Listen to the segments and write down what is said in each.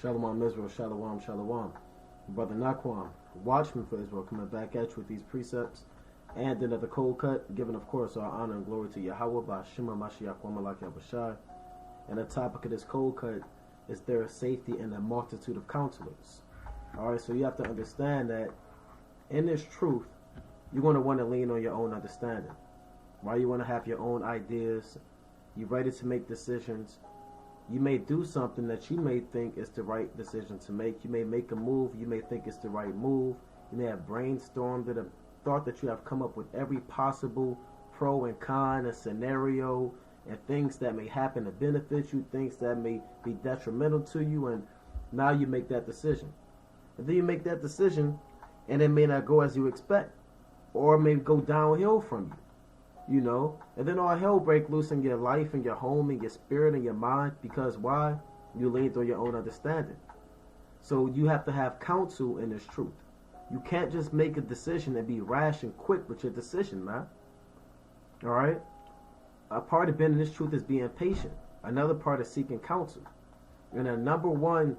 Shalom Israel, Shalom, Shalom. Brother Naquan, watchman for Israel, coming back at you with these precepts and another cold cut, giving of course our honor and glory to Yahweh by Shema Mashiach Wamalak Yahushai. And the topic of this cold cut is there is safety in a multitude of counselors. Alright, so you have to understand that in this truth, you're going to want to lean on your own understanding. Right? You want to have your own ideas. You're ready to make decisions. You may do something that you may think is the right decision to make. You may make a move. You may think it's the right move. You may have brainstormed a thought that you have come up with every possible pro and con and scenario and things that may happen to benefit you, things that may be detrimental to you, and now you make that decision. And then you make that decision and it may not go as you expect, or it may go downhill from you. You know, and then all hell break loose in your life and your home and your spirit and your mind, because why? You leaned on your own understanding. So you have to have counsel in this truth. You can't just make a decision and be rash and quick with your decision, man. Alright? A part of being in this truth is being patient. Another part is seeking counsel. And the number one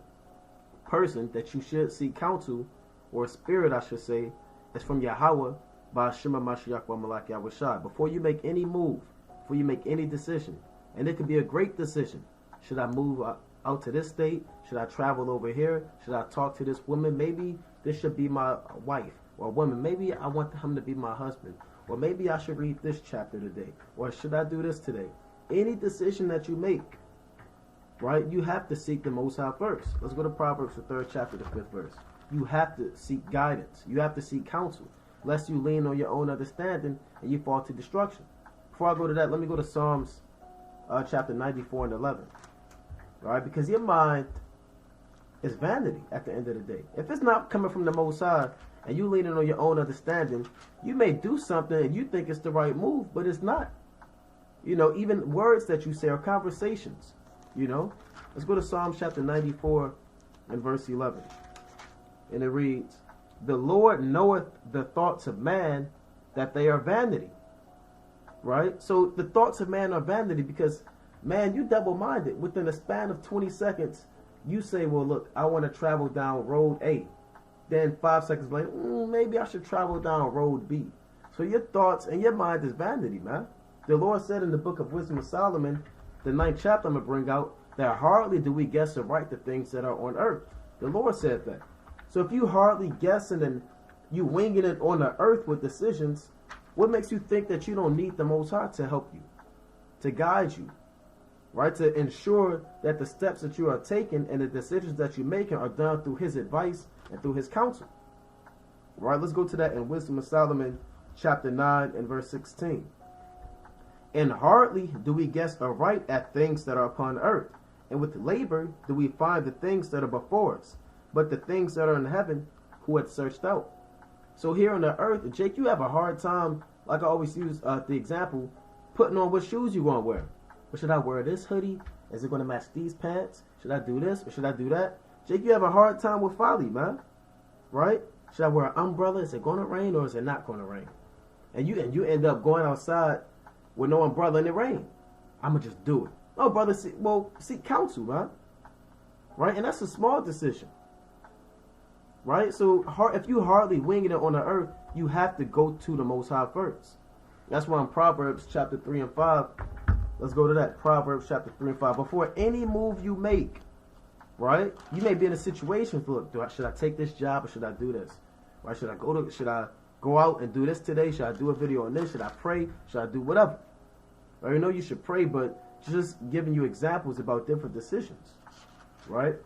person that you should seek counsel, or spirit I should say, is from Yahweh, by Shema Mashiach Wamalak Yahushai. Before you make any move, before you make any decision, and it could be a great decision. Should I move out to this state? Should I travel over here? Should I talk to this woman? Maybe this should be my wife or woman. Maybe I want him to be my husband. Or maybe I should read this chapter today. Or should I do this today? Any decision that you make, right, you have to seek the Most High first. Let's go to Proverbs, the 3rd chapter, the 5th verse. You have to seek guidance. You have to seek counsel, lest you lean on your own understanding and you fall to destruction. Before I go to that, let me go to Psalms chapter 94 and 11. All right, because your mind is vanity at the end of the day. If it's not coming from the Most High and you leaning on your own understanding, you may do something and you think it's the right move, but it's not. You know, even words that you say are conversations. You know, let's go to Psalms chapter 94 and verse 11. And it reads, "The Lord knoweth the thoughts of man, that they are vanity." Right? So the thoughts of man are vanity because, man, you double-minded. Within a span of 20 seconds, you say, well, look, I want to travel down road A. Then 5 seconds later, maybe I should travel down road B. So your thoughts and your mind is vanity, man. The Lord said in the book of Wisdom of Solomon, the 9th chapter I'm going to bring out, that hardly do we guess aright the things that are on earth. The Lord said that. So if you hardly guessing and you winging it on the earth with decisions, what makes you think that you don't need the Most High to help you, to guide you, right? To ensure that the steps that you are taking and the decisions that you're making are done through His advice and through His counsel. Right? Let's go to that in Wisdom of Solomon, chapter 9 and verse 16. "And hardly do we guess aright at things that are upon earth, and with labor do we find the things that are before us. But the things that are in heaven, who had searched out." So here on the earth, Jake, you have a hard time, like I always use the example, putting on what shoes you want to wear. But should I wear this hoodie? Is it going to match these pants? Should I do this or should I do that? Jake, you have a hard time with folly, man. Right? Should I wear an umbrella? Is it going to rain or is it not going to rain? And you end up going outside with no umbrella in the rain. I'm going to just do it. Oh, brother, seek counsel, man. Right? And that's a small decision. Right? So if you hardly winging it on the earth, you have to go to the Most High first. That's why in Proverbs chapter 3 and 5, let's go to that. Proverbs chapter 3 and 5. Before any move you make, right? You may be in a situation, look, should I take this job or should I do this? Right? Should I go out and do this today? Should I do a video on this? Should I pray? Should I do whatever? I know you should pray, but just giving you examples about different decisions. Right?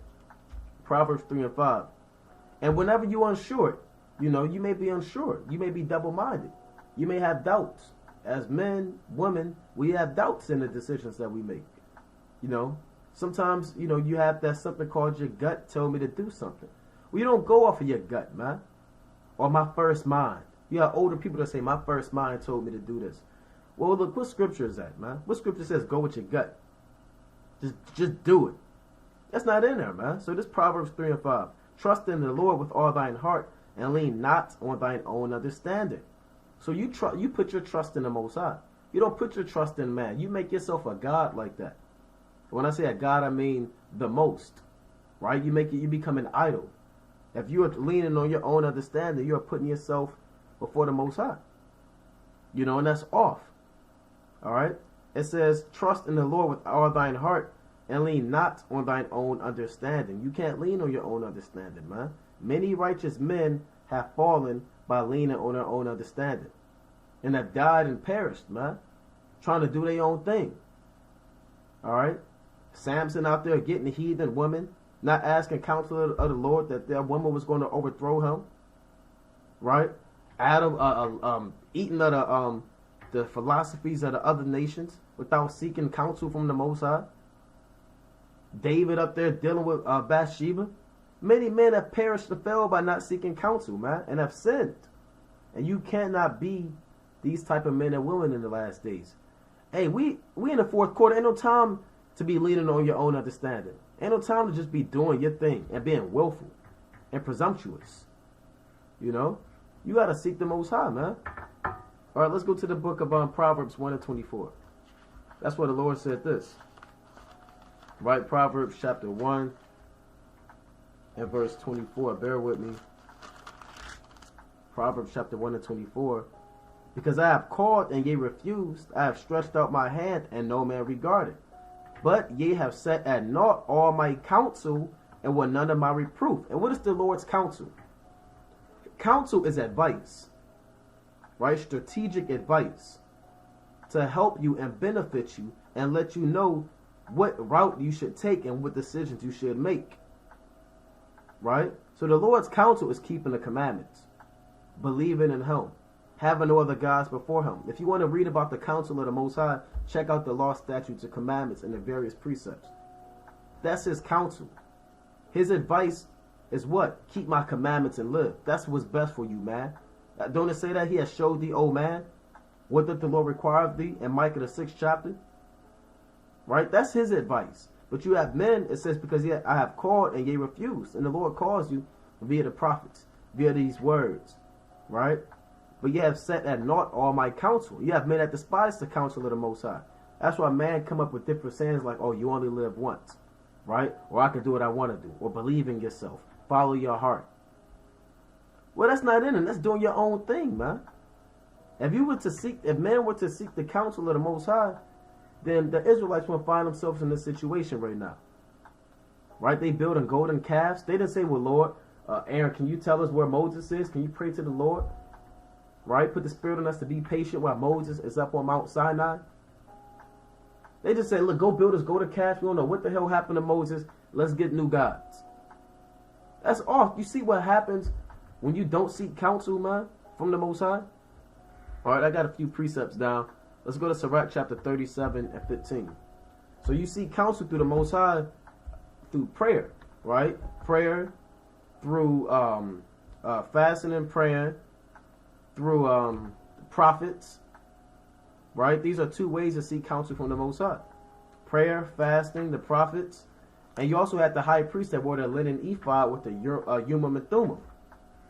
Proverbs 3 and 5. And whenever you're unsure, you know, you may be unsure. You may be double-minded. You may have doubts. As men, women, we have doubts in the decisions that we make. You know, sometimes, you know, you have that something called your gut told me to do something. Well, you don't go off of your gut, man. Or my first mind. You have older people that say, my first mind told me to do this. Well, look, what scripture is that, man? What scripture says go with your gut? Just do it. That's not in there, man. So this Proverbs 3 and 5. "Trust in the Lord with all thine heart, and lean not on thine own understanding." So you put your trust in the Most High. You don't put your trust in man. You make yourself a God like that. When I say a God, I mean the most. right? You become an idol. If you are leaning on your own understanding, you are putting yourself before the Most High. You know, and that's off. All right? It says, trust in the Lord with all thine heart and lean not on thine own understanding. You can't lean on your own understanding, man. Many righteous men have fallen by leaning on their own understanding and have died and perished, man, trying to do their own thing. All right? Samson out there getting the heathen woman, not asking counsel of the Lord that their woman was going to overthrow him. Right? Adam eating of the philosophies of the other nations without seeking counsel from the Most High. David up there dealing with Bathsheba. Many men have perished and fell by not seeking counsel, man, and have sinned. And you cannot be these type of men and women in the last days. Hey, we in the fourth quarter. Ain't no time to be leaning on your own understanding. Ain't no time to just be doing your thing and being willful and presumptuous. You know? You got to seek the Most High, man. All right, let's go to the book of Proverbs 1 and 24. That's where the Lord said this. Right? Proverbs chapter 1 and verse 24. Bear with me. Proverbs chapter 1 and 24. Because I have called and ye refused. I have stretched out my hand and no man regarded. But ye have set at naught all my counsel and were none of my reproof. And what is the Lord's counsel? Counsel is advice. Right? Strategic advice to help you and benefit you and let you know what route you should take and what decisions you should make. Right? So the Lord's counsel is keeping the commandments, believing in Him, having no other gods before Him. If you want to read about the counsel of the Most High, check out the law, statutes, and commandments and the various precepts. That's His counsel. His advice is what? Keep my commandments and live. That's what's best for you, man. Don't it say that He has showed thee, O man, what doth the Lord require of thee in Micah the 6th chapter? Right? That's His advice. But you have men, it says, because I have called and ye refused. And the Lord calls you via the prophets, via these words. Right? But ye have set at naught all my counsel. You have men that despise the counsel of the Most High. That's why man come up with different sayings like, oh, you only live once. Right? Or I can do what I want to do. Or believe in yourself. Follow your heart. Well, that's not in it. That's doing your own thing, man. If men were to seek the counsel of the Most High, then the Israelites will find themselves in this situation right now. Right? They building golden calves. They didn't say, well, Lord, Aaron, can you tell us where Moses is? Can you pray to the Lord? Right? Put the Spirit on us to be patient while Moses is up on Mount Sinai. They just say, look, go build us golden calves. We don't know what the hell happened to Moses. Let's get new gods. That's off. You see what happens when you don't seek counsel, man, from the Most High? All right, I got a few precepts down. Let's go to Sirach chapter 37 and 15. So you seek counsel through the Most High through prayer, right? Prayer, through fasting and praying, through prophets, right? These are two ways to seek counsel from the Most High. Prayer, fasting, the prophets. And you also had the high priest that wore the linen ephod with the Urim and Thummim,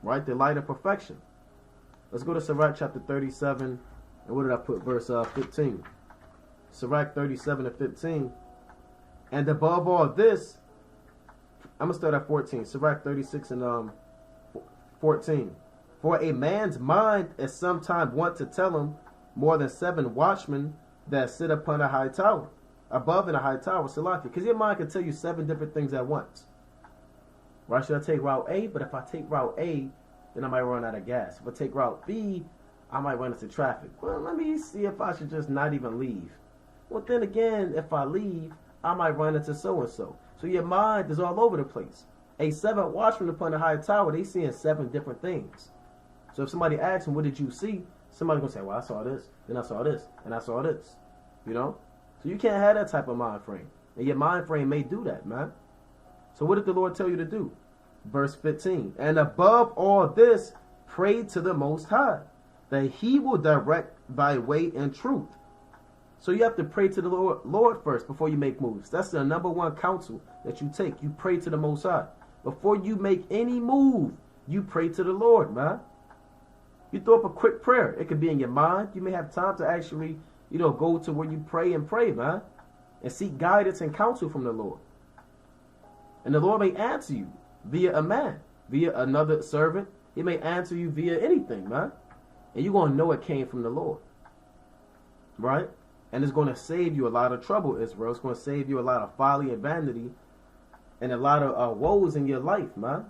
right? The light of perfection. Let's go to Sirach chapter 37. And what did I put? Verse 15. Sirach 37 and 15. And above all this, I'm going to start at 14. Sirach 36 and 14. For a man's mind is sometime wont to tell him more than 7 watchmen that sit upon a high tower. Above in a high tower, Salafi. Because your mind can tell you 7 different things at once. Why should I take route A? But if I take route A, then I might run out of gas. If I take route B, I might run into traffic. Well, let me see if I should just not even leave. Well, then again, if I leave, I might run into so-and-so. So your mind is all over the place. A 7 watchman upon a high tower, they seeing 7 different things. So if somebody asks them, what did you see? Somebody's going to say, well, I saw this, then I saw this, and I saw this. You know? So you can't have that type of mind frame. And your mind frame may do that, man. So what did the Lord tell you to do? Verse 15. And above all this, pray to the Most High, that He will direct thy way in truth. So you have to pray to the Lord first before you make moves. That's the number one counsel that you take. You pray to the Most High. Before you make any move, you pray to the Lord, man. You throw up a quick prayer. It could be in your mind. You may have time to actually, go to where you pray and pray, man. And seek guidance and counsel from the Lord. And the Lord may answer you via a man, via another servant. He may answer you via anything, man. And you're going to know it came from the Lord. Right? And it's going to save you a lot of trouble, Israel. It's going to save you a lot of folly and vanity and a lot of woes in your life, man.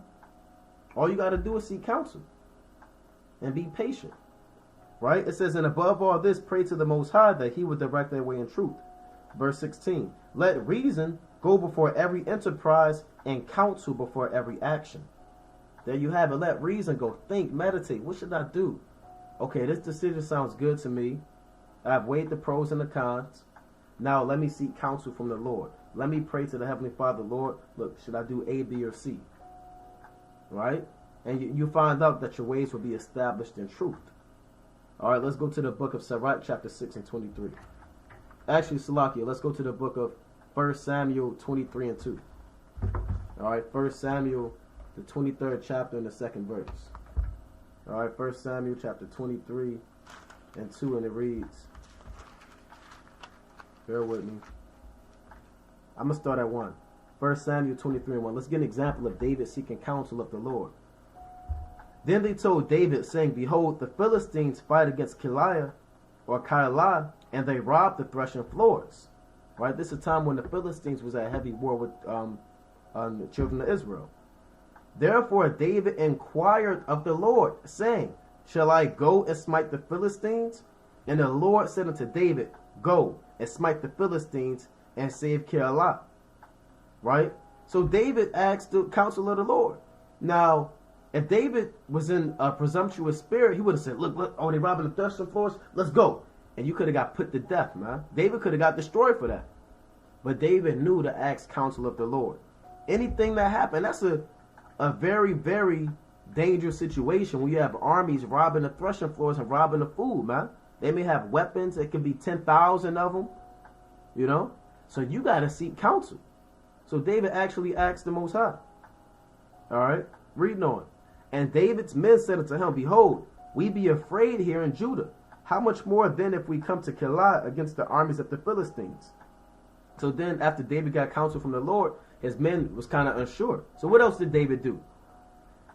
All you got to do is seek counsel and be patient. Right? It says, and above all this, pray to the Most High that he would direct their way in truth. Verse 16, let reason go before every enterprise and counsel before every action. There you have it. Let reason go. Think, meditate. What should I do? Okay, this decision sounds good to me. I've weighed the pros and the cons. Now let me seek counsel from the Lord. Let me pray to the Heavenly Father. Lord, look, should I do A, B, or C? Right? And you find out that your ways will be established in truth. All right, let's go to the book of Sirach, chapter 6 and 23. Actually, Salakia, let's go to the book of 1 Samuel 23 and 2. All right, 1 Samuel, the 23rd chapter and the 2nd verse. All right, 1 Samuel chapter 23 and 2, and it reads, bear with me. I'm going to start at 1. 1 Samuel 23 and 1. Let's get an example of David seeking counsel of the Lord. Then they told David, saying, behold, the Philistines fight against Keilah, and they robbed the threshing floors. Right? This is a time when the Philistines was at heavy war with the children of Israel. Therefore David inquired of the Lord, saying, shall I go and smite the Philistines? And the Lord said unto David, go and smite the Philistines and save Keilah. Right? So David asked the counsel of the Lord. Now, if David was in a presumptuous spirit, he would have said, look, oh, they robbing the threshing floors? Let's go. And you could have got put to death, man. David could have got destroyed for that. But David knew to ask counsel of the Lord. Anything that happened, that's a very, very dangerous situation when you have armies robbing the threshing floors and robbing the food, man. They may have weapons. It could be 10,000 of them, you know. So you got to seek counsel. So David actually asked the Most High. All right, reading on. And David's men said unto him, behold, we be afraid here in Judah. How much more then if we come to Keilah against the armies of the Philistines? So then after David got counsel from the Lord, his men was kind of unsure. So what else did David do?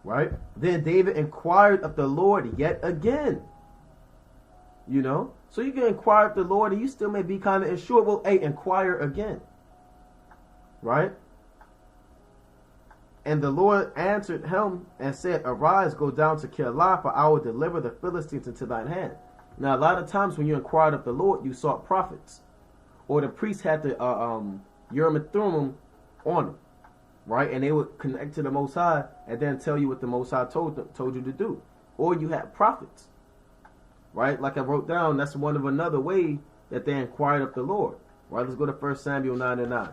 Right? Then David inquired of the Lord yet again. You know? So you can inquire of the Lord and you still may be kind of unsure. Well, hey, inquire again. Right? And the Lord answered him and said, arise, go down to Keilah, for I will deliver the Philistines into thine hand. Now, a lot of times when you inquired of the Lord, you sought prophets. Or the priest had the Urim and Thummim on them. Right? And they would connect to the Most High and then tell you what the Most High told you to do. Or you had prophets. Right? Like I wrote down, that's one of another way that they inquired of the Lord. Right? Let's go to 1 Samuel 9 and 9.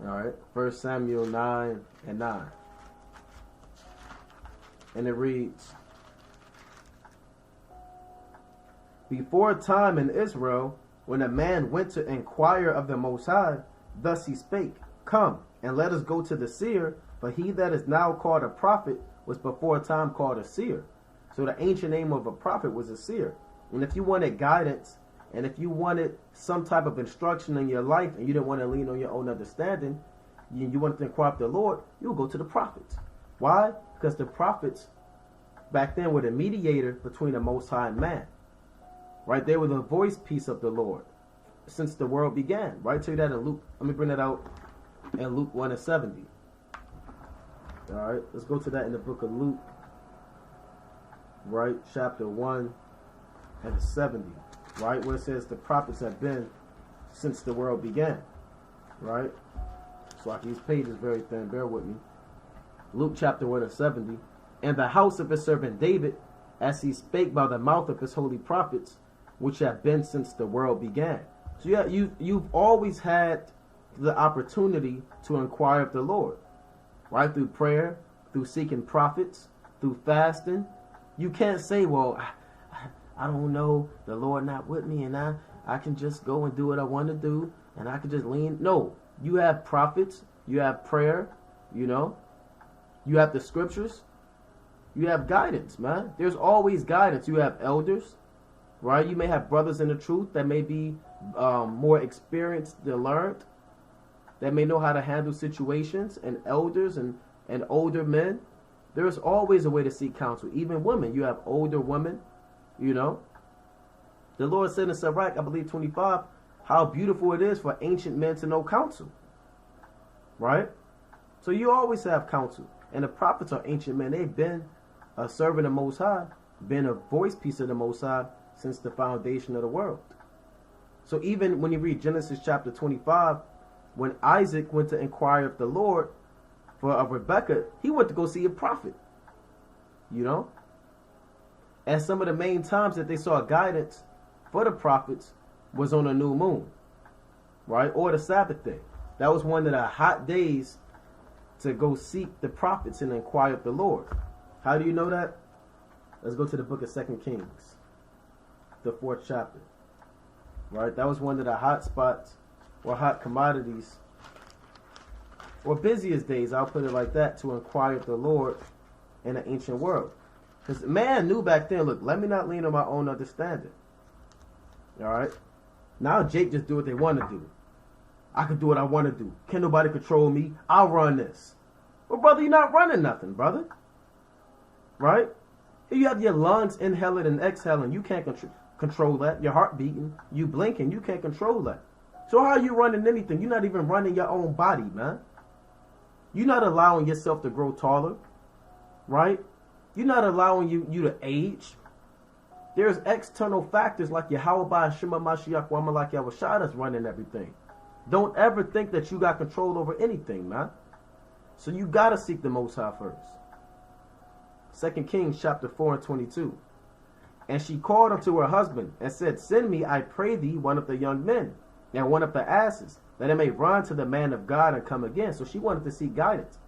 All right, 1 Samuel 9 and 9. And it reads, before a time in Israel, when a man went to inquire of the Most High, thus he spake, come, and let us go to the seer, for he that is now called a prophet was before a time called a seer. So the ancient name of a prophet was a seer. And if you wanted guidance, and if you wanted some type of instruction in your life and you didn't want to lean on your own understanding, you wanted to inquire of the Lord, you would go to the prophets. Why? Because the prophets back then were the mediator between the Most High and man. Right? They were the voice piece of the Lord since the world began. Right? Tell you that in Luke. Let me bring that out in Luke 1 and 70. All right? Let's go to that in the book of Luke. Right? Chapter 1 and 70. Right, where it says the prophets have been since the world began. Right? So like these pages very thin, bear with me. Luke chapter 1 and 70. And the house of his servant David, as he spake by the mouth of his holy prophets, which have been since the world began. So yeah, you've always had the opportunity to inquire of the Lord. Right? Through prayer, through seeking prophets, through fasting. You can't say, well, I don't know, the Lord not with me, and I can just go and do what I want to do, and I can just lean. No, you have prophets, you have prayer, you know, you have the scriptures, you have guidance, man. There's always guidance. You have elders, right? You may have brothers in the truth that may be more experienced than learned, that may know how to handle situations, and elders and older men. There's always a way to seek counsel. Even women, you have older women, you know. The Lord said in Sirach, I believe 25, how beautiful it is for ancient men to know counsel. Right? So you always have counsel. And the prophets are ancient men. They've been a servant of the Most High, been a voice piece of the Most High since the foundation of the world. So even when you read Genesis chapter 25, when Isaac went to inquire of the Lord for Rebekah, he went to go see a prophet. You know? And some of the main times that they saw guidance for the prophets was on a new moon. Right? Or the Sabbath day. That was one of the hot days to go seek the prophets and inquire of the Lord. How do you know that? Let's go to the book of 2 Kings, the 4th chapter. Right? That was one of the hot spots or hot commodities or busiest days, I'll put it like that, to inquire of the Lord in the ancient world. Because man knew back then, look, let me not lean on my own understanding. Alright? Now Jake just do what they want to do. I can do what I want to do. Can't nobody control me. I'll run this. Well, brother, you're not running nothing, brother. Right? Here you have your lungs inhaling and exhaling. You can't control that. Your heart beating. You blinking. You can't control that. So how are you running anything? You're not even running your own body, man. You're not allowing yourself to grow taller. Right? You're not allowing you to age. There's external factors like Yahweh Shema Mashiach Wamalak Yahweh that's running everything. Don't ever think that you got control over anything, man. So you got to seek the Most High first. 2 Kings chapter 4 and 22. And she called unto her husband and said, send me, I pray thee, one of the young men and one of the asses, that I may run to the man of God and come again. So she wanted to seek guidance.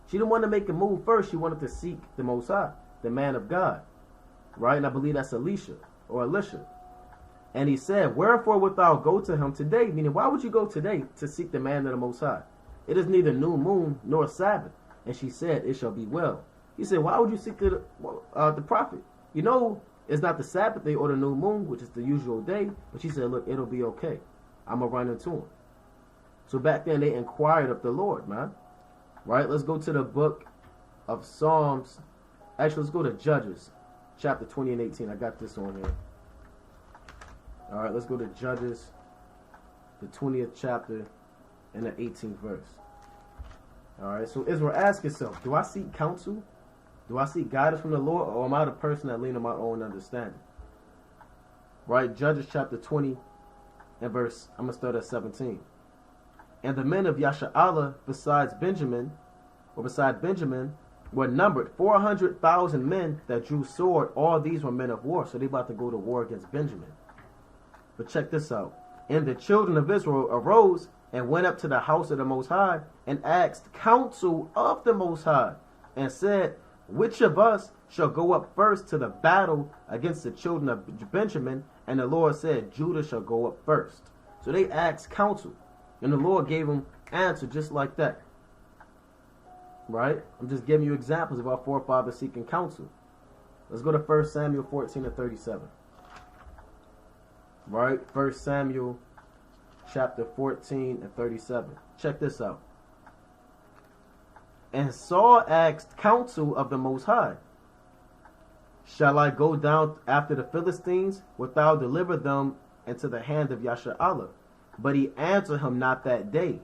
She didn't want to make a move first. She wanted to seek the Most High, the man of God. Right? And I believe that's Elisha or Elisha. And he said, wherefore wilt thou go to him today? Meaning, why would you go today to seek the man of the Most High? It is neither new moon nor Sabbath. And she said, it shall be well. He said, why would you seek the prophet? You know, it's not the Sabbath day or the new moon, which is the usual day. But she said, look, it'll be okay. I'm going to run into him. So back then, they inquired of the Lord, man. Right? Let's go to the book of Psalms. Actually, let's go to Judges, chapter 20 and 18. I got this on here. All right, let's go to Judges, the 20th chapter and the 18th verse. All right, so Israel, ask yourself, do I seek counsel? Do I seek guidance from the Lord, or am I the person that lean on my own understanding? Right, Judges chapter 20 and verse, I'm going to start at 17. And the men of Yasha'Allah beside Benjamin, were numbered 400,000 men that drew sword. All these were men of war, so they about to go to war against Benjamin. But check this out. And the children of Israel arose and went up to the house of the Most High and asked counsel of the Most High and said, which of us shall go up first to the battle against the children of Benjamin? And the Lord said, Judah shall go up first. So they asked counsel, and the Lord gave them answer just like that. Right? I'm just giving you examples of our forefathers seeking counsel. Let's go to 1 Samuel 14 and 37. Right? 1 Samuel chapter 14 and 37. Check this out. And Saul asked counsel of the Most High, shall I go down after the Philistines? Wilt thou deliver them into the hand of Yasha'Allah? But he answered him not that day.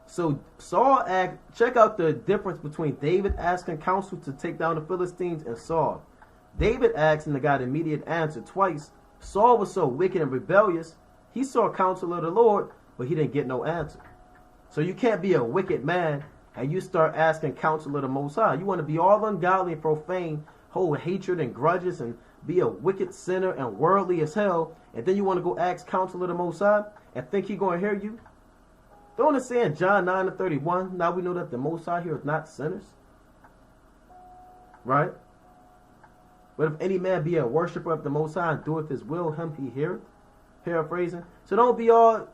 So Saul asked, check out the difference between David asking counsel to take down the Philistines and Saul. David asked and got immediate answer twice. Saul was so wicked and rebellious, he saw counsel of the Lord, but he didn't get no answer. So you can't be a wicked man and you start asking counsel of the Most High. You want to be all ungodly and profane, hold hatred and grudges, and be a wicked sinner and worldly as hell, and then you want to go ask counsel of the Most High and think He's going to hear you? Don't it say in John 9 and 31, now we know that the Most High here is not sinners? Right? But if any man be a worshiper of the Most High and doeth his will, him he heareth. Paraphrasing. So don't be all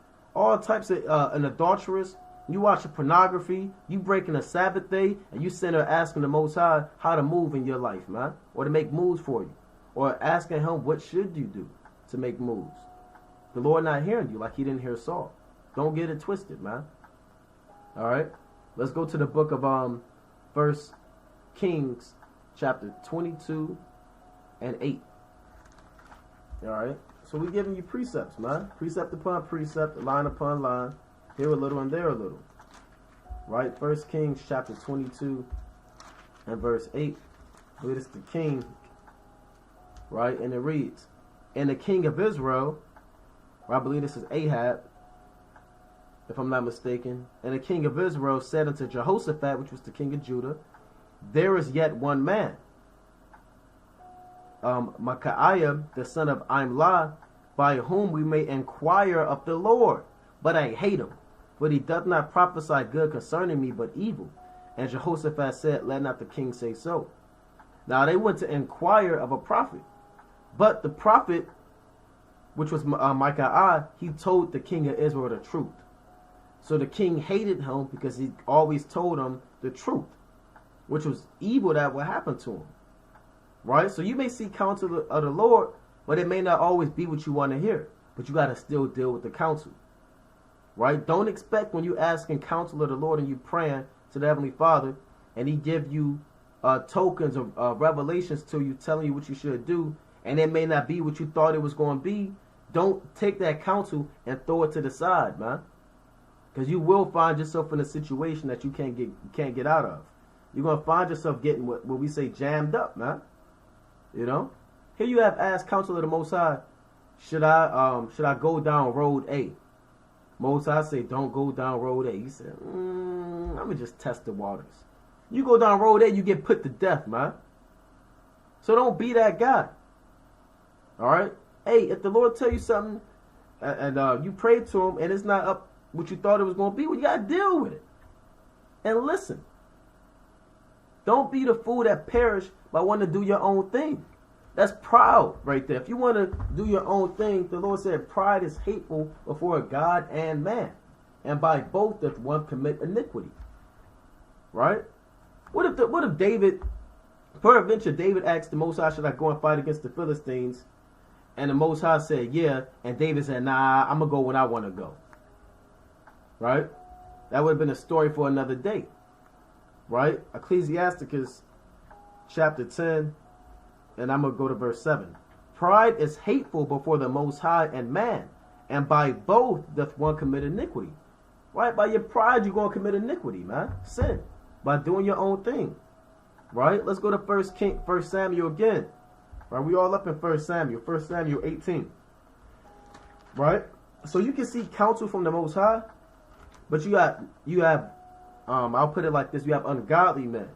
types of an adulteress. You watching pornography, you breaking a Sabbath day, and you sitting there asking the Most High how to move in your life, man. Or to make moves for you. Or asking him what should you do to make moves. The Lord not hearing you like he didn't hear Saul. Don't get it twisted, man. All right, let's go to the book of 1 Kings, chapter 22 and 8. All right, so we're giving you precepts, man. Precept upon precept, line upon line, here a little and there a little. Right, 1 Kings, chapter 22 and verse 8. I believe it's the king, right? And it reads, and the king of Israel, or I believe this is Ahab, if I'm not mistaken, and the king of Israel said unto Jehoshaphat, which was the king of Judah, there is yet one man, Micaiah, the son of Imlah, by whom we may inquire of the Lord. But I hate him, for he doth not prophesy good concerning me, but evil. And Jehoshaphat said, let not the king say so. Now they went to inquire of a prophet. But the prophet, which was Micaiah, he told the king of Israel the truth. So the king hated him because he always told him the truth, which was evil that would happen to him. Right? So you may see counsel of the Lord, but it may not always be what you want to hear. But you got to still deal with the counsel. Right? Don't expect when you asking counsel of the Lord and you praying to the Heavenly Father and he give you tokens of revelations to you telling you what you should do, and it may not be what you thought it was going to be. Don't take that counsel and throw it to the side, man. Because you will find yourself in a situation that you can't get out of. You're going to find yourself getting what we say jammed up, man. You know? Here you have asked counsel of the Most High, should I go down road A? Most High say, don't go down road A. He said, let me just test the waters. You go down road A, you get put to death, man. So don't be that guy. All right? Hey, if the Lord tell you something and you pray to him and it's not up what you thought it was going to be, well, you got to deal with it. And listen. Don't be the fool that perish by wanting to do your own thing. That's proud right there. If you want to do your own thing, the Lord said pride is hateful before God and man. And by both doth one commit iniquity. Right? What if David, peradventure David asked the Most High, should I go and fight against the Philistines? And the Most High said, yeah. And David said, nah, I'm going to go when I want to go. Right? That would have been a story for another day. Right? Ecclesiasticus chapter 10, and I'm going to go to verse 7. Pride is hateful before the Most High and man, and by both doth one commit iniquity. Right? By your pride, you're going to commit iniquity, man. Sin. By doing your own thing. Right? Let's go to 1 Samuel again. Right? We all up in 1 Samuel. 1 Samuel 18. Right? So you can see counsel from the Most High, but you have I'll put it like this, you have ungodly men.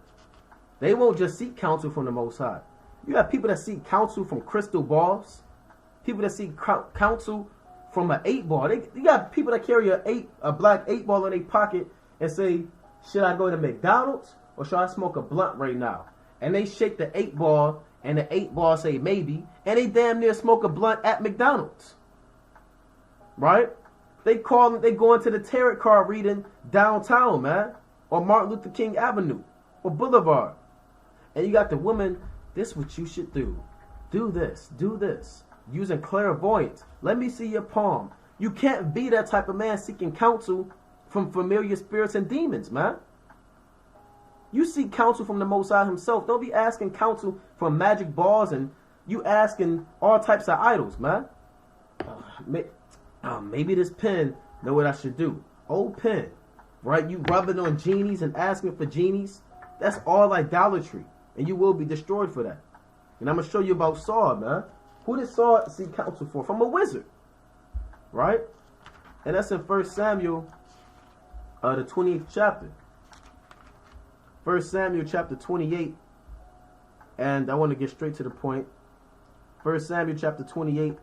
They won't just seek counsel from the Most High. You have people that seek counsel from crystal balls. People that seek counsel from an 8-ball. You got people that carry a black 8-ball in their pocket and say, should I go to McDonald's or should I smoke a blunt right now? And they shake the 8-ball and the 8-ball say maybe, and they damn near smoke a blunt at McDonald's. Right? They go into the tarot card reading downtown, man, or Martin Luther King Avenue, or Boulevard. And you got the woman, this is what you should do. Do this, using clairvoyance. Let me see your palm. You can't be that type of man seeking counsel from familiar spirits and demons, man. You seek counsel from the Most High himself. Don't be asking counsel from magic balls and you asking all types of idols, man. Maybe this pen know what I should do. Old pen, right? You rubbing on genies and asking for genies. That's all idolatry. And you will be destroyed for that. And I'm going to show you about Saul, man. Who did Saul seek counsel for? From a wizard. Right? And that's in 1 Samuel, the 28th chapter. 1 Samuel chapter 28. And I want to get straight to the point. 1 Samuel chapter 28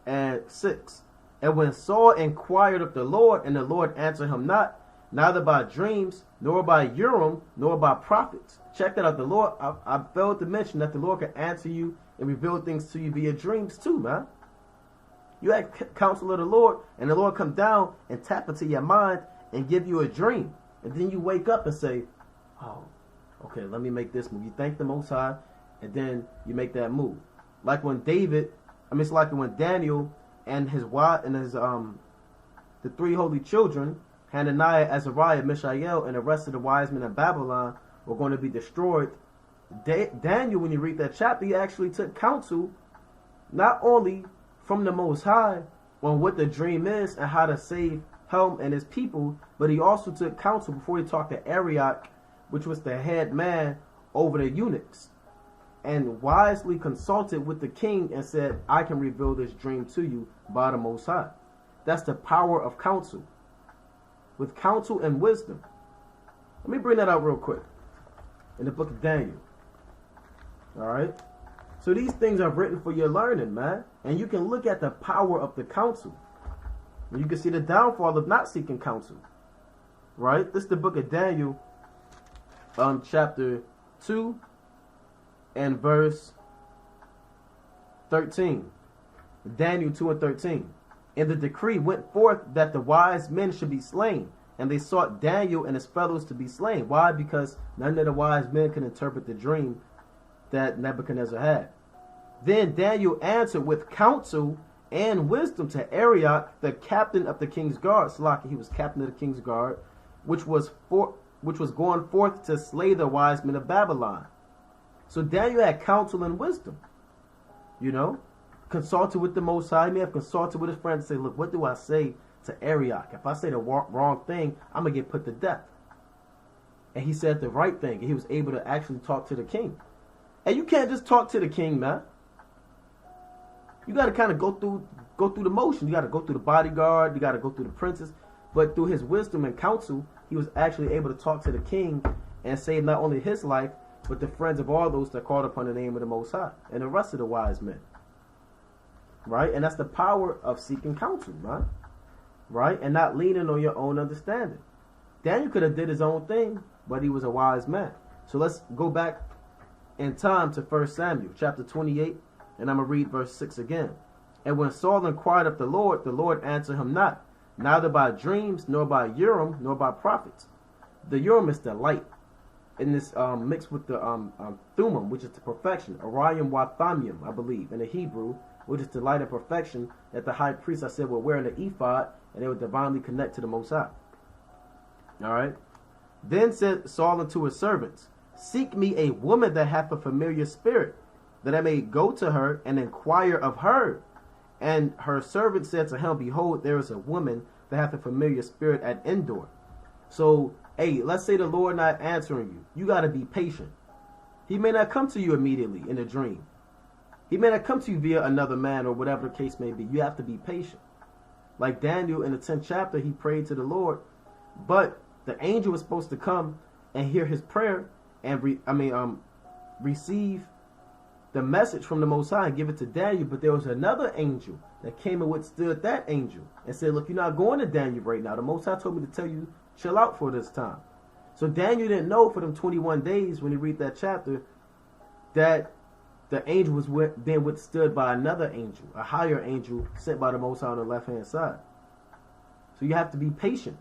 and 6. And when Saul inquired of the Lord, and the Lord answered him not, neither by dreams, nor by Urim, nor by prophets. Check that out. The Lord, I failed to mention that the Lord can answer you and reveal things to you via dreams too, man. You had counsel of the Lord, and the Lord come down and tap into your mind and give you a dream. And then you wake up and say, oh, okay, let me make this move. You thank the Most High, and then you make that move. Like when it's like when Daniel and his wife and his the 3 holy children Hananiah, Azariah, Mishael, and the rest of the wise men of Babylon were going to be destroyed, Daniel, when you read that chapter, he actually took counsel not only from the Most High on what the dream is and how to save him and his people, but he also took counsel before he talked to Arioch, which was the head man over the eunuchs, and wisely consulted with the king and said, I can reveal this dream to you by the Most High. That's the power of counsel. With counsel and wisdom. Let me bring that out real quick. In the book of Daniel. Alright? So these things are written for your learning, man. And you can look at the power of the counsel. And you can see the downfall of not seeking counsel. Right? This is the book of Daniel, chapter 2 and verse 13. Daniel 2 and 13. And the decree went forth that the wise men should be slain. And they sought Daniel and his fellows to be slain. Why? Because none of the wise men could interpret the dream that Nebuchadnezzar had. Then Daniel answered with counsel and wisdom to Arioch, the captain of the king's guard. He was captain of the king's guard, which was going forth to slay the wise men of Babylon. So Daniel had counsel and wisdom. You know, consulted with the Most High. He may have consulted with his friends and say, look, what do I say to Arioch? If I say the wrong thing, I'm going to get put to death. And he said the right thing. And he was able to actually talk to the king. And you can't just talk to the king, man. You got to kind of go through the motion. You got to go through the bodyguard. You got to go through the princes. But through his wisdom and counsel, he was actually able to talk to the king and save not only his life, but the friends of all those that called upon the name of the Most High and the rest of the wise men. Right? And that's the power of seeking counsel, man. Right? And not leaning on your own understanding. Daniel could have did his own thing, but he was a wise man. So let's go back in time to 1 Samuel chapter 28, and I'm going to read verse 6 again. And when Saul inquired of the Lord answered him not, neither by dreams, nor by Urim, nor by prophets. The Urim is the light, and this mixed with the Thummim, which is the perfection, Orion Wathamim, I believe, in the Hebrew, which is the light of perfection that the high priest, I said, were wearing the ephod, and they would divinely connect to the Most High. Alright? Then said Saul unto his servants, seek me a woman that hath a familiar spirit, that I may go to her and inquire of her. And her servant said to him, behold, there is a woman that hath a familiar spirit at Endor. So, hey, let's say the Lord not answering you. You got to be patient. He may not come to you immediately in a dream. He may not come to you via another man or whatever the case may be. You have to be patient. Like Daniel in the 10th chapter, he prayed to the Lord, but the angel was supposed to come and hear his prayer and receive the message from the Most High and give it to Daniel. But there was another angel that came and withstood that angel and said, look, you're not going to Daniel right now. The Most High told me to tell you, chill out for this time. So Daniel didn't know for them 21 days when he read that chapter that the angel was being withstood by another angel, a higher angel sent by the Most High on the left-hand side. So you have to be patient.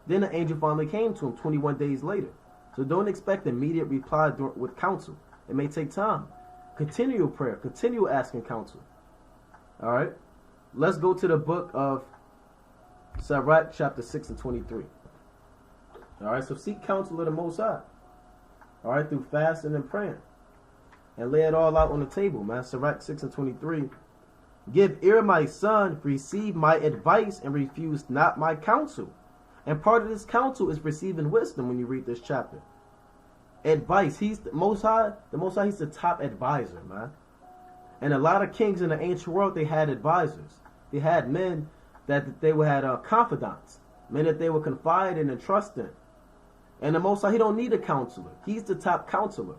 Then the angel finally came to him 21 days later. So don't expect immediate reply with counsel. It may take time. Continue your prayer. Continue asking counsel. All right? Let's go to the book of Sirach, chapter 6 and 23. All right? So seek counsel of the Most High. All right? Through fasting and praying. And lay it all out on the table, man. Sirach 6 and 23. Give ear, my son, receive my advice, and refuse not my counsel. And part of this counsel is receiving wisdom when you read this chapter. Advice. He's the Most High. The Most High, he's the top advisor, man. And a lot of kings in the ancient world, they had advisors. They had men that they had confidants. Men that they would confide in and trust in. And the Most High, he don't need a counselor. He's the top counselor.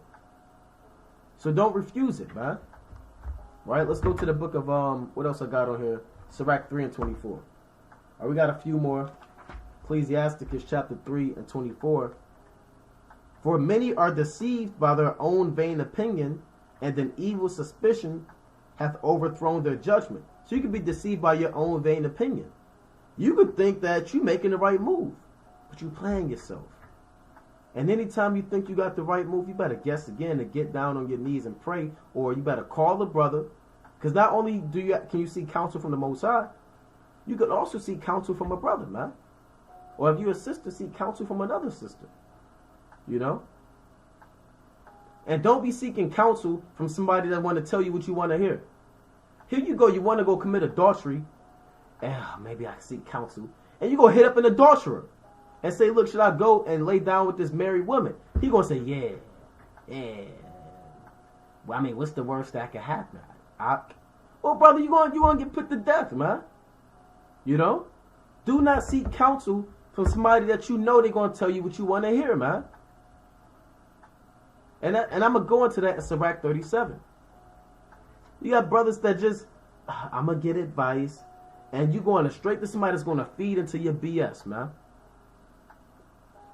So don't refuse it, man. Right? Let's go to the book of, what else I got on here? Sirach 3 and 24. All right, we got a few more. Ecclesiasticus chapter 3 and 24. For many are deceived by their own vain opinion, and an evil suspicion hath overthrown their judgment. So you can be deceived by your own vain opinion. You could think that you're making the right move, but you're playing yourself. And anytime you think you got the right move, you better guess again and get down on your knees and pray, or you better call a brother. Because not only can you seek counsel from the Most High, you could also seek counsel from a brother, man. Or if you're a sister, seek counsel from another sister. You know? And don't be seeking counsel from somebody that want to tell you what you want to hear. Here you go, you want to go commit adultery. And maybe I seek counsel. And you go hit up an adulterer and say, look, should I go and lay down with this married woman? He going to say, yeah. Well, I mean, what's the worst that could happen? Well, brother, you going to get put to death, man. You know? Do not seek counsel from somebody that you know they're going to tell you what you want to hear, man. And I'm going to go into that in Sirach 37. You got brothers that just, I'm going to get advice, and you going straight to somebody that's going to feed into your BS, man.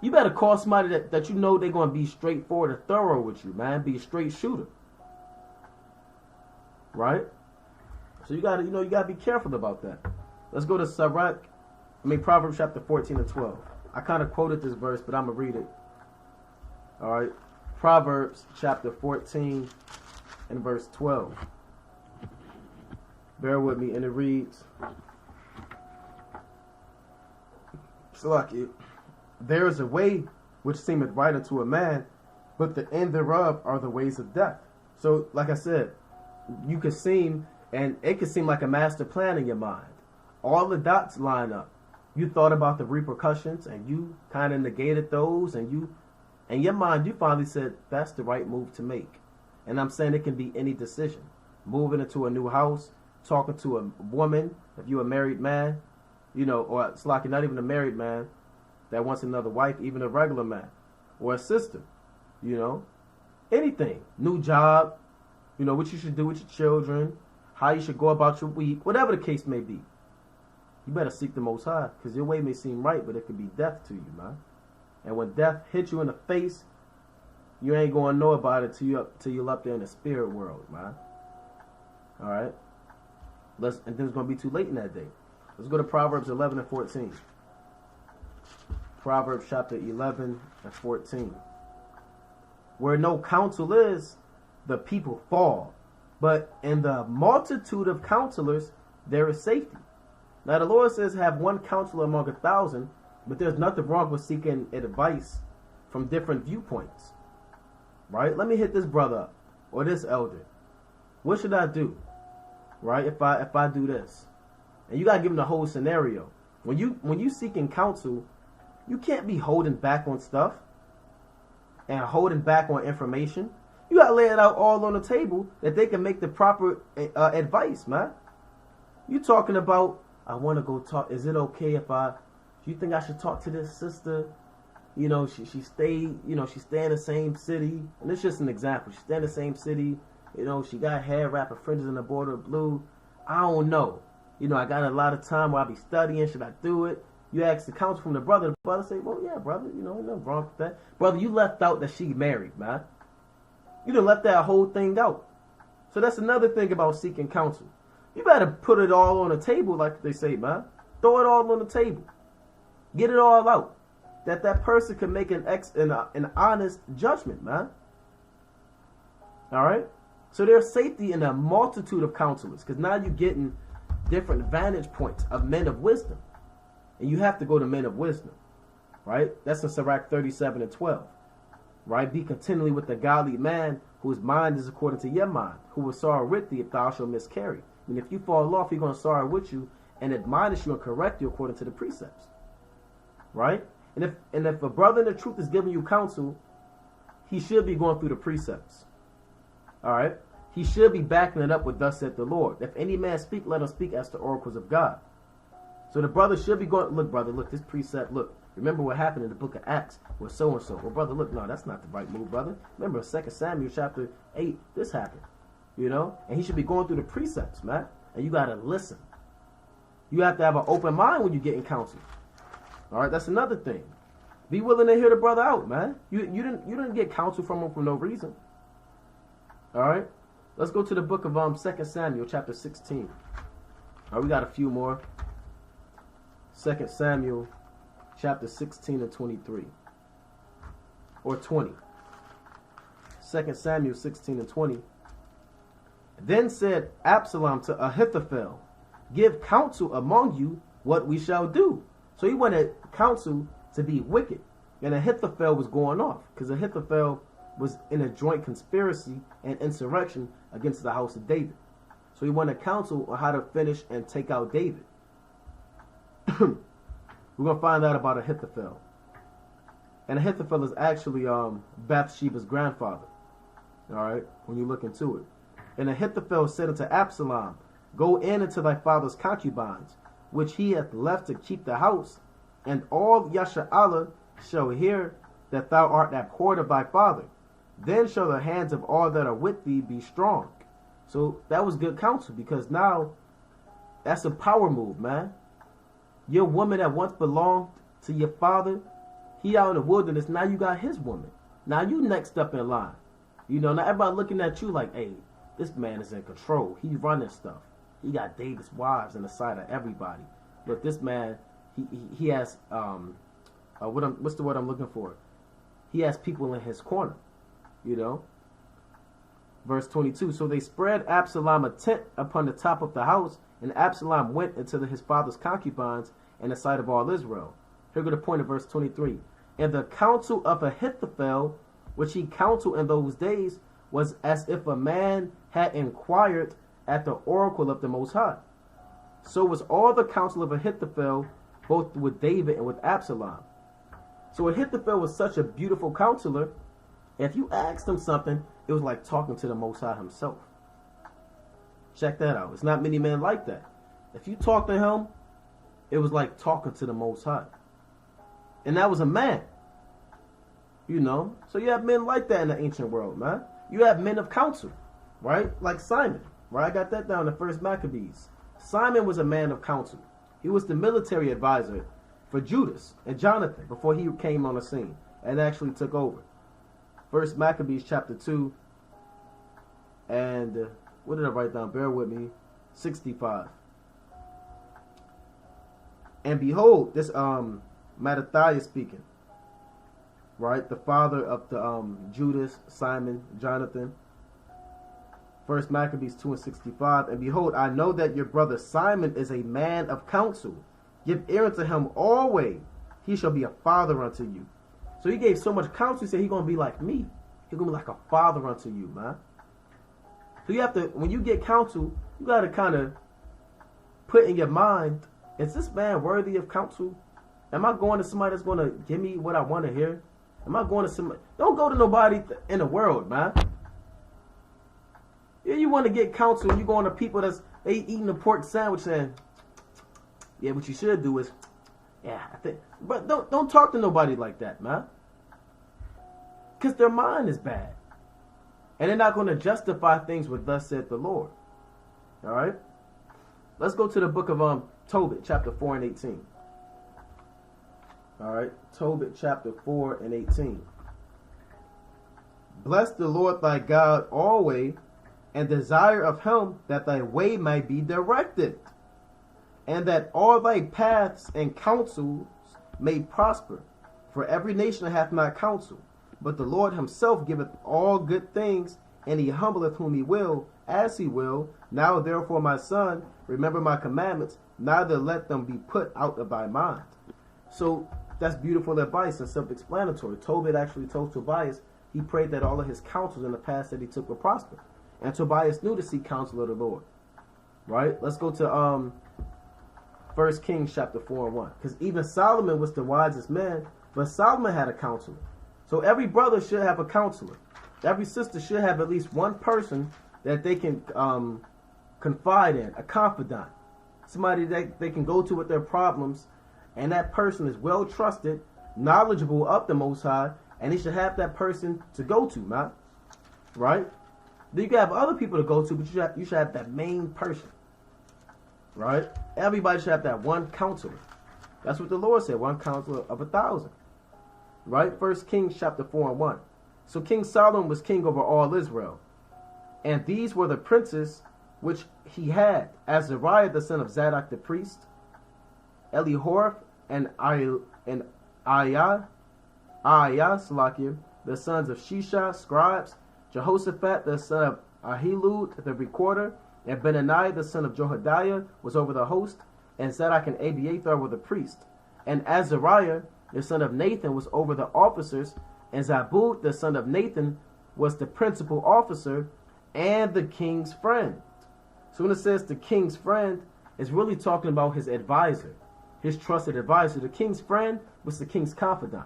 You better call somebody that you know they're going to be straightforward and thorough with you, man. Be a straight shooter. Right? So you gotta be careful about that. Let's go to Proverbs chapter 14 and 12. I kind of quoted this verse, but I'm going to read it. All right. Proverbs chapter 14 and verse 12. Bear with me, and it reads, there is a way which seemeth right unto a man, but the end thereof are the ways of death. So, like I said, you could seem, and it could seem like a master plan in your mind. All the dots line up. You thought about the repercussions, and you kind of negated those, and in your mind, you finally said, that's the right move to make. And I'm saying it can be any decision. Moving into a new house, talking to a woman, if you're a married man, or it's like you're not even a married man that wants another wife, even a regular man, or a sister, anything. New job, what you should do with your children, how you should go about your week, whatever the case may be. You better seek the Most High, because your way may seem right, but it could be death to you, man. And when death hits you in the face, you ain't going to know about it till you're up there in the spirit world, man. All right? And then it's going to be too late in that day. Let's go to Proverbs 11 and 14. Proverbs chapter 11 and 14. Where no counsel is, the people fall. But in the multitude of counselors, there is safety. Now the Lord says, have one counselor among 1,000, but there's nothing wrong with seeking advice from different viewpoints. Right? Let me hit this brother up, or this elder. What should I do? Right? If I do this. And you got to give them the whole scenario. When you seeking counsel, you can't be holding back on stuff and holding back on information. You got to lay it out all on the table that they can make the proper advice, man. You talking about, I want to go talk. Is it okay if you think I should talk to this sister? She stay in the same city. And it's just an example. She stay in the same city. She got hair wrap and fringes in the border of blue. I don't know. I got a lot of time where I be studying. Should I do it? You ask the counsel from the brother. The brother say, well, yeah, brother. Nothing wrong with that. Brother, you left out that she married, man. You done left that whole thing out. So that's another thing about seeking counsel. You better put it all on the table, like they say, man. Throw it all on the table. Get it all out. That person can make an honest judgment, man. All right? So there's safety in a multitude of counselors, because now you're getting different vantage points of men of wisdom. And you have to go to men of wisdom. Right? That's in Sirach 37 and 12. Right? Be continually with the godly man whose mind is according to your mind, who will sorrow with thee if thou shalt miscarry. And if you fall off, he's going to sorrow with you and admonish you and correct you according to the precepts. Right? And if a brother in the truth is giving you counsel, he should be going through the precepts. All right? He should be backing it up with thus saith the Lord. If any man speak, let him speak as the oracles of God. So the brother should be going, look, brother, look, this precept, look. Remember what happened in the book of Acts with so-and-so. Well, brother, look, no, that's not the right move, brother. Remember 2 Samuel chapter 8, this happened. And he should be going through the precepts, man. And you got to listen. You have to have an open mind when you're getting counsel. All right, that's another thing. Be willing to hear the brother out, man. You didn't get counsel from him for no reason. All right, let's go to the book of 2 Samuel chapter 16. All right, we got a few more. 2 Samuel chapter 16 and 23. Or 20. 2 Samuel 16 and 20. Then said Absalom to Ahithophel, give counsel among you what we shall do. So he wanted counsel to be wicked. And Ahithophel was going off because Ahithophel was in a joint conspiracy and insurrection against the house of David. So he wanted counsel on how to finish and take out David. We're going to find out about Ahithophel. And Ahithophel is actually Bathsheba's grandfather. Alright, when you look into it. And Ahithophel said unto Absalom, Go in unto thy father's concubines, which he hath left to keep the house, and all Yasha'Allah shall hear that thou art abhorred of thy father. Then shall the hands of all that are with thee be strong. So that was good counsel, because now that's a power move, man. Your woman that once belonged to your father, he out in the wilderness, now you got his woman. Now you next up in line. You know, now everybody looking at you like, hey, this man is in control. He running stuff. He got David's wives in the sight of everybody. But this man, he has what's the word I'm looking for? He has people in his corner. You know? Verse 22. So they spread Absalom a tent upon the top of the house, and Absalom went into his father's concubines in the sight of all Israel. Here go the point of verse 23. And the counsel of Ahithophel, which he counseled in those days, was as if a man had inquired at the oracle of the Most High. So was all the counsel of Ahithophel, both with David and with Absalom. So Ahithophel was such a beautiful counselor. If you asked him something, it was like talking to the Most High himself. Check that out. It's not many men like that. If you talk to him, it was like talking to the Most High. And that was a man. You know? So you have men like that in the ancient world, man. You have men of counsel, right? Like Simon, right? I got that down in the first Maccabees. Simon was a man of counsel. He was the military advisor for Judas and Jonathan before he came on the scene and actually took over. First Maccabees chapter 2 and what did I write down? Bear with me. 65. And behold, this Mattathias speaking, right? The father of the Judas, Simon, Jonathan. First Maccabees 2 and 65. And behold, I know that your brother Simon is a man of counsel. Give ear unto him always. He shall be a father unto you. So he gave so much counsel, he said he's going to be like me. He's going to be like a father unto you, man. So you have to, when you get counsel, you got to kind of put in your mind, is this man worthy of counsel? Am I going to somebody that's going to give me what I want to hear? Am I going to somebody? Don't go to nobody in the world, man. Yeah, you want to get counsel, you going to people that's eating a pork sandwich saying, yeah, what you should do is, yeah, I think, but don't talk to nobody like that, man. Because their mind is bad. And they're not going to justify things with thus said the Lord. All right? Let's go to the book of Tobit, chapter 4 and 18. All right? Tobit, chapter 4 and 18. Bless the Lord thy God always, and desire of him that thy way may be directed, and that all thy paths and counsels may prosper. For every nation hath not counsel, but the Lord himself giveth all good things, and he humbleth whom he will, as he will. Now therefore, my son, remember my commandments, neither let them be put out of thy mind. So that's beautiful advice and self-explanatory. Tobit actually told Tobias he prayed that all of his counsels in the past that he took would prosper. And Tobias knew to seek counsel of the Lord. Right? Let's go to 1 Kings chapter 4 and 1. Because even Solomon was the wisest man, but Solomon had a counselor. So every brother should have a counselor. Every sister should have at least one person that they can confide in, a confidant. Somebody that they can go to with their problems, and that person is well trusted, knowledgeable of the Most High, and they should have that person to go to, man. Right? Then you can have other people to go to, but you should have that main person. Right? Everybody should have that one counselor. That's what the Lord said, one counselor of 1,000. Right? 1 Kings chapter 4 and 1. So King Solomon was king over all Israel. And these were the princes which he had: Azariah the son of Zadok the priest, Elihoreph and Ayah, the sons of Shisha, scribes, Jehoshaphat the son of Ahilud the recorder, and Benaniah the son of Jehoiada was over the host, and Zadok and Abiathar were the priests. And Azariah, the son of Nathan, was over the officers, and Zabud, the son of Nathan, was the principal officer and the king's friend. So when it says the king's friend, it's really talking about his advisor, his trusted advisor. The king's friend was the king's confidant.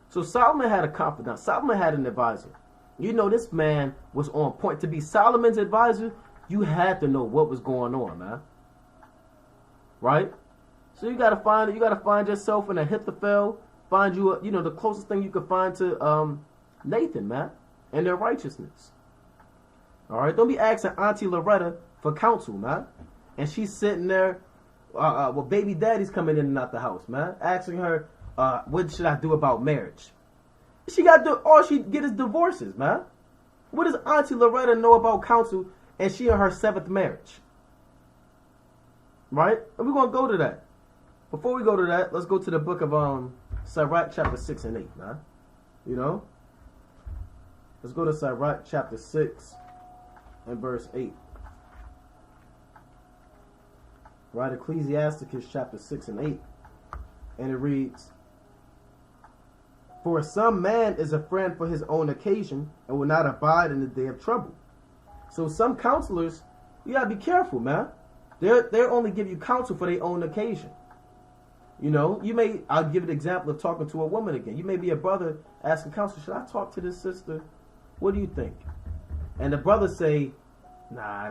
So Solomon had a confidant. Solomon had an advisor. You know, this man was on point. To be Solomon's advisor, you had to know what was going on, man. Right? So you gotta find yourself in Ahithophel. Find you, the closest thing you could find to Nathan, man, and their righteousness. All right, don't be asking Auntie Loretta for counsel, man, and she's sitting there, well, baby daddy's coming in and out the house, man, asking her, what should I do about marriage? She got all she get is divorces, man. What does Auntie Loretta know about counsel? And she in her 7th marriage, right? And we're gonna go to that. Before we go to that, let's go to the book of Sirach chapter 6 and 8, man. Let's go to Sirach chapter 6 and verse 8. Right, Ecclesiasticus chapter 6 and 8. And it reads, "For some man is a friend for his own occasion and will not abide in the day of trouble." So some counselors, you gotta be careful, man. They'll only give you counsel for their own occasion. I'll give an example of talking to a woman again. You may be a brother asking counsel, should I talk to this sister? What do you think? And the brother say, nah,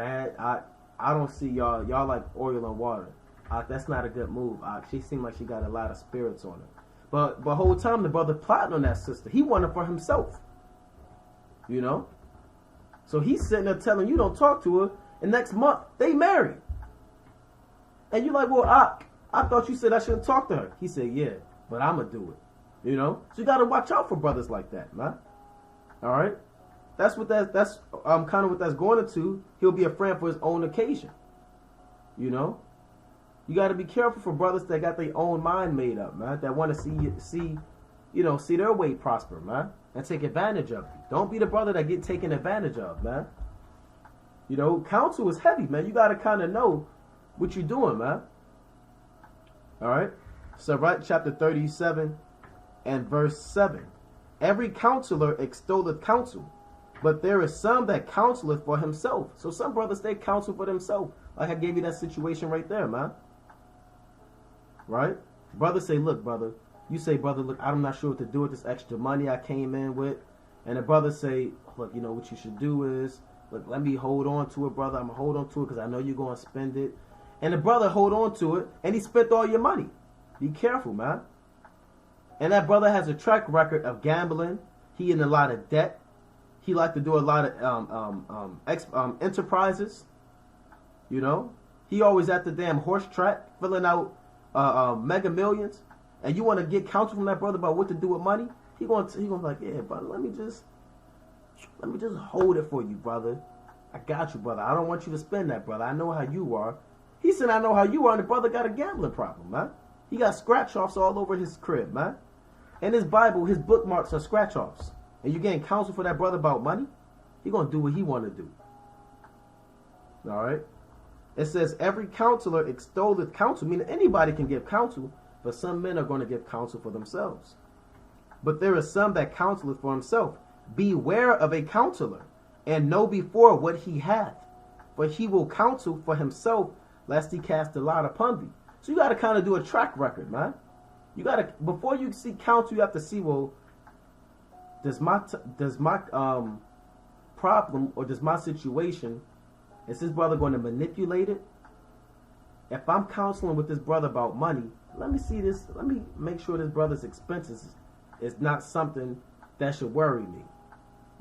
I don't see y'all like oil and water. That's not a good move. She seemed like she got a lot of spirits on her. But the whole time the brother plotting on that sister. He wanted for himself. So he's sitting there telling you don't talk to her, and next month they married. And you're like, well, I thought you said I shouldn't talk to her. He said, yeah, but I'm going to do it. So you got to watch out for brothers like that, man. All right? That's kind of what that's going into. He'll be a friend for his own occasion. You got to be careful for brothers that got their own mind made up, man, that want to see their way prosper, man, and take advantage of you. Don't be the brother that get taken advantage of, man. Counsel is heavy, man. You got to kind of know what you're doing, man. All right, Sirach chapter 37 and verse 7. Every counselor extolleth counsel, but there is some that counseleth for himself. So some brothers, they counsel for themselves. Like I gave you that situation right there, man. Right? Brothers say, look, brother. You say, brother, look, I'm not sure what to do with this extra money I came in with. And the brother say, look, what you should do is, look, let me hold on to it, brother. I'm going to hold on to it because I know you're going to spend it. And the brother hold on to it, and he spent all your money. Be careful, man. And that brother has a track record of gambling. He in a lot of debt. He like to do a lot of enterprises. He always at the damn horse track filling out mega millions. And you want to get counsel from that brother about what to do with money? He gonna be like, yeah, brother, let me just hold it for you, brother. I got you, brother. I don't want you to spend that, brother. I know how you are. He said, I know how you are, and the brother got a gambling problem, man. He got scratch-offs all over his crib, man. And his Bible, his bookmarks are scratch-offs. And you getting counsel for that brother about money? He going to do what he want to do. All right? It says, every counselor extolleth counsel, meaning anybody can give counsel, but some men are going to give counsel for themselves. But there is some that counseleth for himself. Beware of a counselor, and know before what he hath. For he will counsel for himself, lest he cast a lot upon thee. So you got to kind of do a track record, man. You got to, before you see counsel, you have to see, well, does my problem or does my situation, is this brother going to manipulate it? If I'm counseling with this brother about money, let me see this. Let me make sure this brother's expenses is not something that should worry me.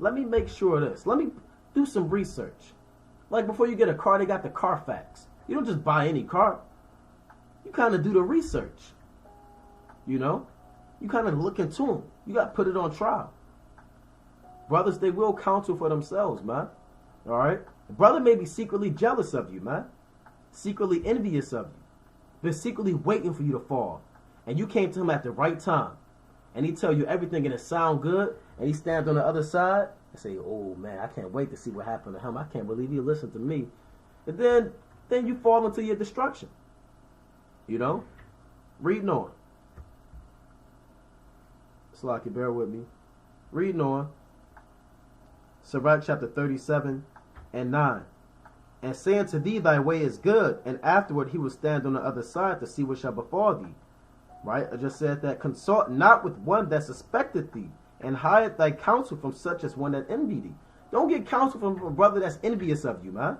Let me make sure of this. Let me do some research. Like before you get a car, they got the Carfax. You don't just buy any car. You kind of do the research. You kind of look into them. You got to put it on trial. Brothers, they will counsel for themselves, man. All right? The brother may be secretly jealous of you, man. Secretly envious of you. Been secretly waiting for you to fall. And you came to him at the right time. And he tell you everything and it sound good. And he stands on the other side and say, oh, man, I can't wait to see what happened to him. I can't believe he listened to me. And then you fall into your destruction. Reading on. Slocky, bear with me. Reading on. Sirach chapter 37 and 9. And saying to thee, thy way is good, and afterward he will stand on the other side to see what shall befall thee. Right? I just said that. Consort not with one that suspecteth thee, and hide thy counsel from such as one that envy thee. Don't get counsel from a brother that's envious of you, man.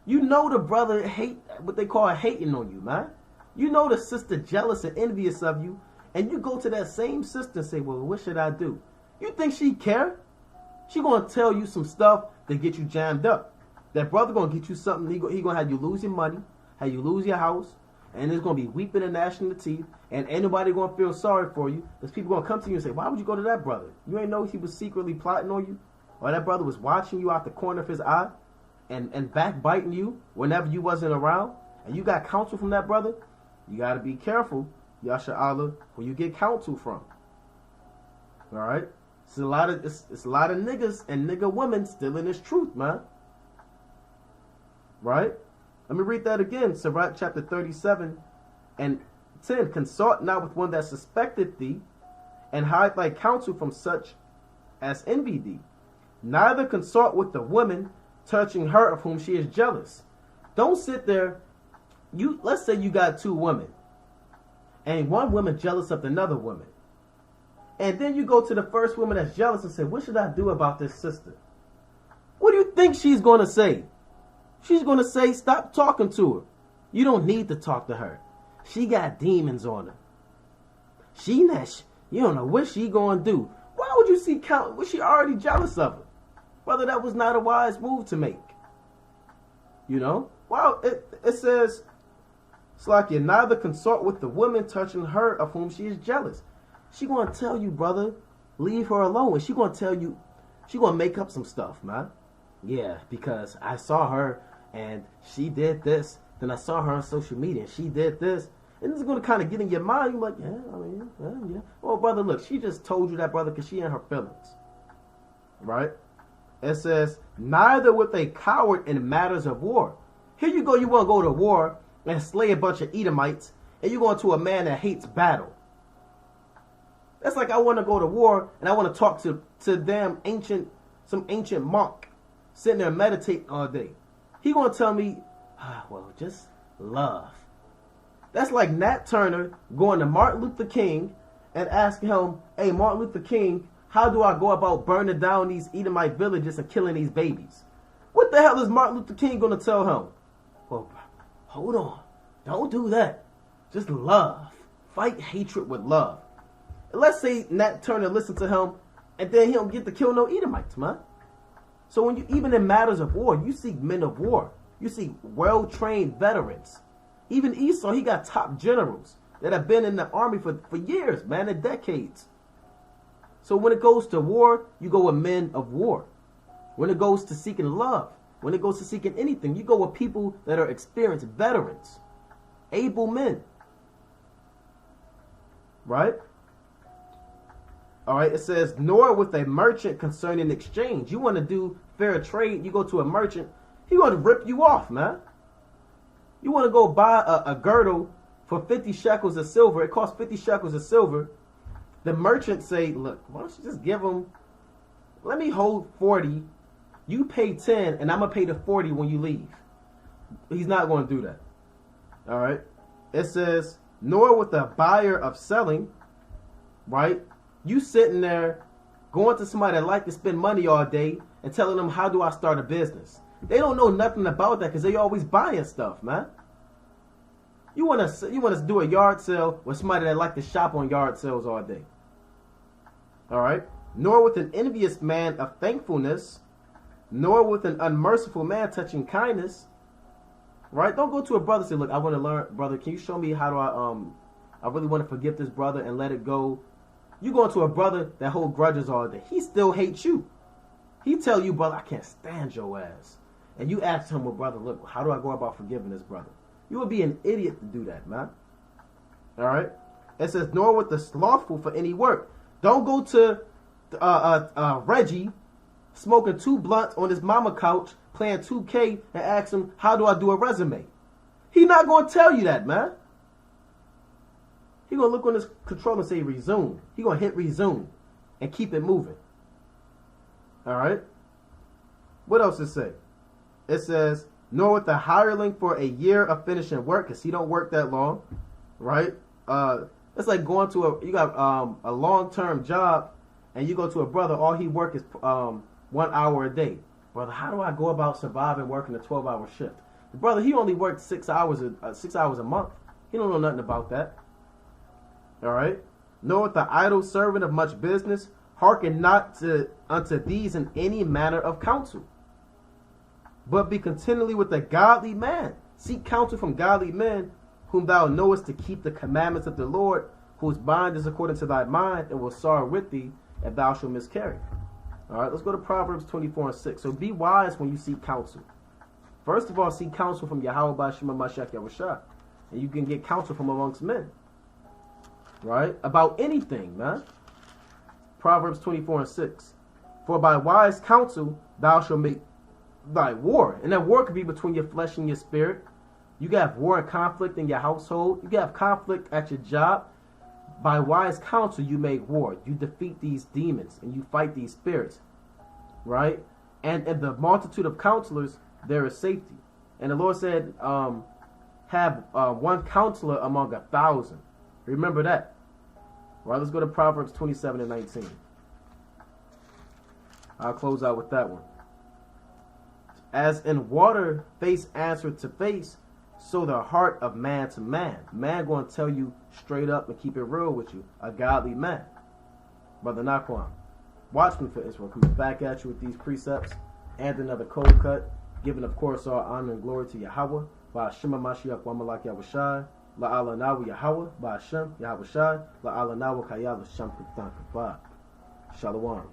You know the brother hate, what they call hating on you, man. You know the sister jealous and envious of you, and you go to that same sister and say, well, what should I do? You think she care? She gonna tell you some stuff to get you jammed up. That brother gonna get you something. He gonna have you lose your money, have you lose your house, and it's gonna be weeping and gnashing the teeth, and ain't nobody gonna feel sorry for you. There's people gonna come to you and say, why would you go to that brother? You ain't know he was secretly plotting on you, or that brother was watching you out the corner of his eye, and backbiting you whenever you wasn't around, and you got counsel from that brother. You gotta be careful, Yasha Allah, who you get counsel from. All right, it's a lot of niggas and nigga women still in this truth, man. Right? Let me read that again. Sirach chapter 37 and 10. Consort not with one that suspecteth thee, and hide thy counsel from such as envy thee. Neither consort with the woman, touching her of whom she is jealous. Don't sit there. Let's say you got two women, and one woman jealous of another woman, and then you go to the first woman that's jealous and say, what should I do about this sister? What do you think she's going to say? She's going to say, stop talking to her. You don't need to talk to her. She got demons on her. You don't know what she going to do. Why would you see count? Was she already jealous of her? Brother, that was not a wise move to make. You know? Well, it says, it's like you neither consort with the woman touching her of whom she is jealous. She going to tell you, brother, leave her alone. And she going to tell you, she going to make up some stuff, man. Yeah, because I saw her and she did this. Then I saw her on social media and she did this. And this is going to kind of get in your mind. You're like, yeah. Oh, brother, look, she just told you that, brother, because she in her feelings. Right? It says, neither with a coward in matters of war. Here you go, you want to go to war and slay a bunch of Edomites, and you're going to a man that hates battle. That's like I want to go to war and I want to talk to some ancient monk sitting there meditating all day. He going to tell me, well, just love. That's like Nat Turner going to Martin Luther King and asking him, hey, Martin Luther King, how do I go about burning down these Edomite villages and killing these babies? What the hell is Martin Luther King going to tell him? Well, hold on. Don't do that. Just love. Fight hatred with love. And let's say Nat Turner listened to him and then he don't get to kill no Edomites, man. So when you, even in matters of war, you see men of war. You see well-trained veterans. Even Esau, he got top generals that have been in the army for years, man, and decades. So when it goes to war, you go with men of war. When it goes to seeking love, when it goes to seeking anything, you go with people that are experienced veterans, able men. Right? All right, it says, nor with a merchant concerning exchange. You want to do fair trade, you go to a merchant, he going to rip you off, man. You want to go buy a girdle for 50 shekels of silver. It costs 50 shekels of silver. The merchant say, look, why don't you just give him, let me hold 40. You pay 10, and I'm going to pay the 40 when you leave. He's not going to do that. All right. It says, nor with a buyer of selling, right? You sitting there going to somebody that like to spend money all day and telling them, how do I start a business? They don't know nothing about that because they always buying stuff, man. You want to do a yard sale with somebody that like to shop on yard sales all day. All right. Nor with an envious man of thankfulness, nor with an unmerciful man touching kindness. Right? Don't go to a brother and say, look, I want to learn, brother, can you show me how do I really want to forgive this brother and let it go. You going to a brother that hold grudges all day. He still hates you. He tell you, brother, I can't stand your ass. And you ask him, well, brother, look, how do I go about forgiving this brother? You would be an idiot to do that, man. All right? It says, nor with the slothful for any work. Don't go to Reggie smoking 2 blunts on his mama couch, playing 2K, and ask him, how do I do a resume? He not going to tell you that, man. He gonna look on his controller and say resume. He gonna hit resume and keep it moving. All right. What else it say? It says, nor with the hireling for a year of finishing work, because he don't work that long, right? It's like going to you got a long-term job, and you go to a brother, all he work is 1 hour a day. Brother, how do I go about surviving working a 12-hour shift? The brother, he only worked 6 hours a month. He don't know nothing about that. All right. Nor with the idle servant of much business, hearken not unto these in any manner of counsel, but be continually with a godly man. Seek counsel from godly men, whom thou knowest to keep the commandments of the Lord, whose mind is according to thy mind, and will sorrow with thee, if thou shalt miscarry. All right, let's go to Proverbs 24:6. So be wise when you seek counsel. First of all, seek counsel from Yahweh Ba'Shem Mashiach Yahushua, and you can get counsel from amongst men. Right? About anything, man. Proverbs 24:6. For by wise counsel thou shalt make thy war. And that war could be between your flesh and your spirit. You can have war and conflict in your household. You can have conflict at your job. By wise counsel you make war. You defeat these demons and you fight these spirits. Right? And in the multitude of counselors there is safety. And the Lord said, have one counselor among 1,000. Remember that. Right, let's go to Proverbs 27:19. I'll close out with that one. As in water face answer to face, so the heart of man to man. Man going to tell you straight up and keep it real with you. A godly man. Brother Naquan, watchman for Israel, coming back at you with these precepts and another cold cut, giving of course all honor and glory to Yahweh, by Shema Mashiach Wamalak Yahushai, La Nawu Yahweh, by Hashem Yahushai, La Nawu Kayal Shem Kutan Kabah. Shalom.